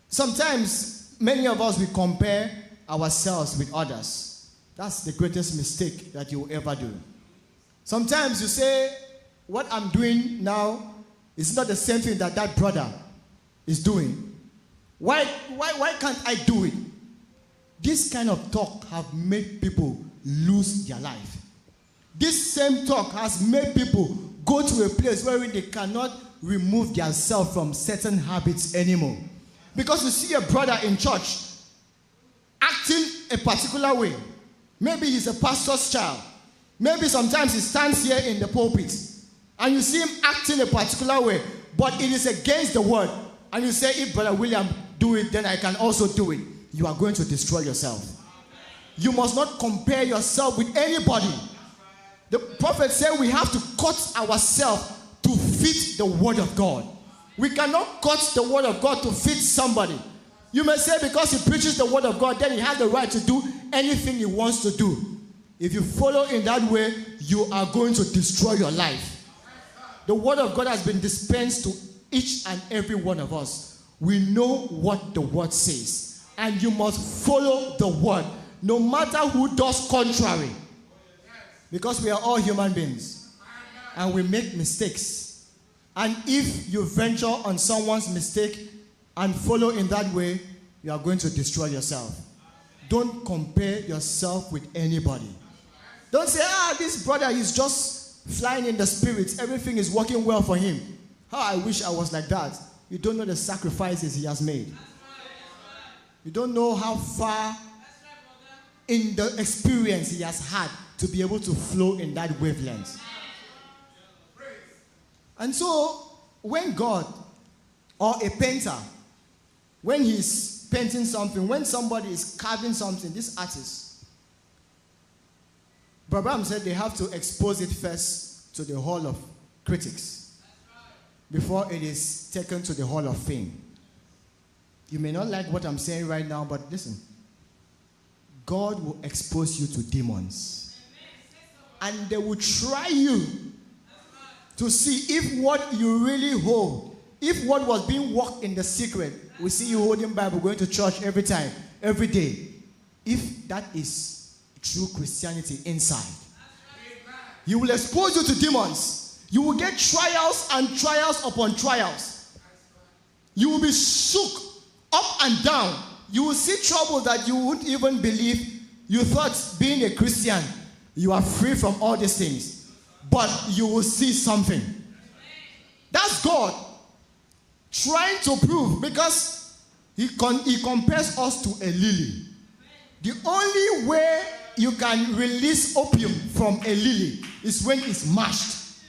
Sometimes, many of us, we compare ourselves with others. That's the greatest mistake that you will ever do. Sometimes you say, what I'm doing now is not the same thing that that brother is doing. Why can't I do it? This kind of talk have made people lose their life. This same talk has made people go to a place where they cannot remove themselves from certain habits anymore. Because you see a brother in church acting a particular way. Maybe he's a pastor's child. Maybe sometimes he stands here in the pulpit and you see him acting a particular way, but it is against the word. And you say, if Brother William do it, then I can also do it. You are going to destroy yourself. You must not compare yourself with anybody. The prophet said we have to cut ourselves to fit the word of God. We cannot cut the word of God to fit somebody. You may say because he preaches the word of God, then he has the right to do anything he wants to do. If you follow in that way, you are going to destroy your life. The word of God has been dispensed to each and every one of us. We know what the word says. And you must follow the word, no matter who does contrary. Because we are all human beings. And we make mistakes. And if you venture on someone's mistake and follow in that way, you are going to destroy yourself. Don't compare yourself with anybody. Don't say, this brother is just flying in the spirit. Everything is working well for him. How I wish I was like that. You don't know the sacrifices he has made. You don't know how far in the experience he has had to be able to flow in that wavelength. And so, when God or a painter, when he's painting something, when somebody is carving something, this artist, Brabham said they have to expose it first to the Hall of Critics before it is taken to the Hall of Fame. You may not like what I'm saying right now, but listen. God will expose you to demons. And they will try you to see if what you really hold, if what was being worked in the secret, we see you holding Bible, going to church every time, every day, if that is true Christianity inside. He will expose you to demons. You will get trials and trials upon trials. You will be shook up and down. You will see trouble that you wouldn't even believe. You thought being a Christian, you are free from all these things. But you will see something. That's God trying to prove, because he compares us to a lily. The only way you can release opium from a lily is when it's mashed.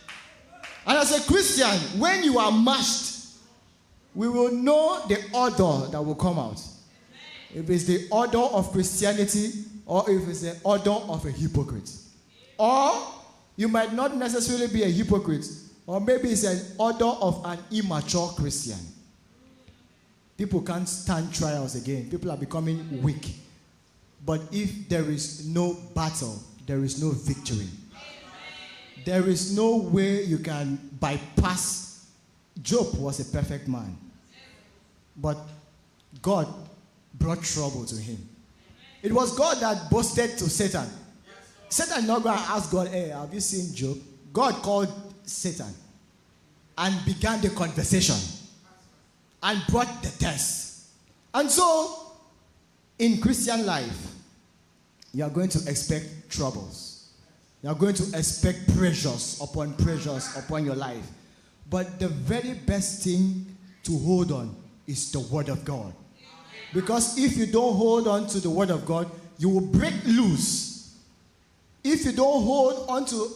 And as a Christian, when you are mashed, we will know the odor that will come out. If it's the odor of Christianity or if it's the odor of a hypocrite. Or you might not necessarily be a hypocrite, or maybe it's an odor of an immature Christian. People can't stand trials again. People are becoming weak. But if there is no battle, there is no victory. There is no way you can bypass. Job was a perfect man. But God brought trouble to him. It was God that boasted to Satan. Satan not going to ask God, hey, have you seen Job? God called Satan and began the conversation and brought the test. And so, in Christian life, you are going to expect troubles. You are going to expect pressures upon your life. But the very best thing to hold on is the word of God. Because if you don't hold on to the word of God, you will break loose. If you don't hold on to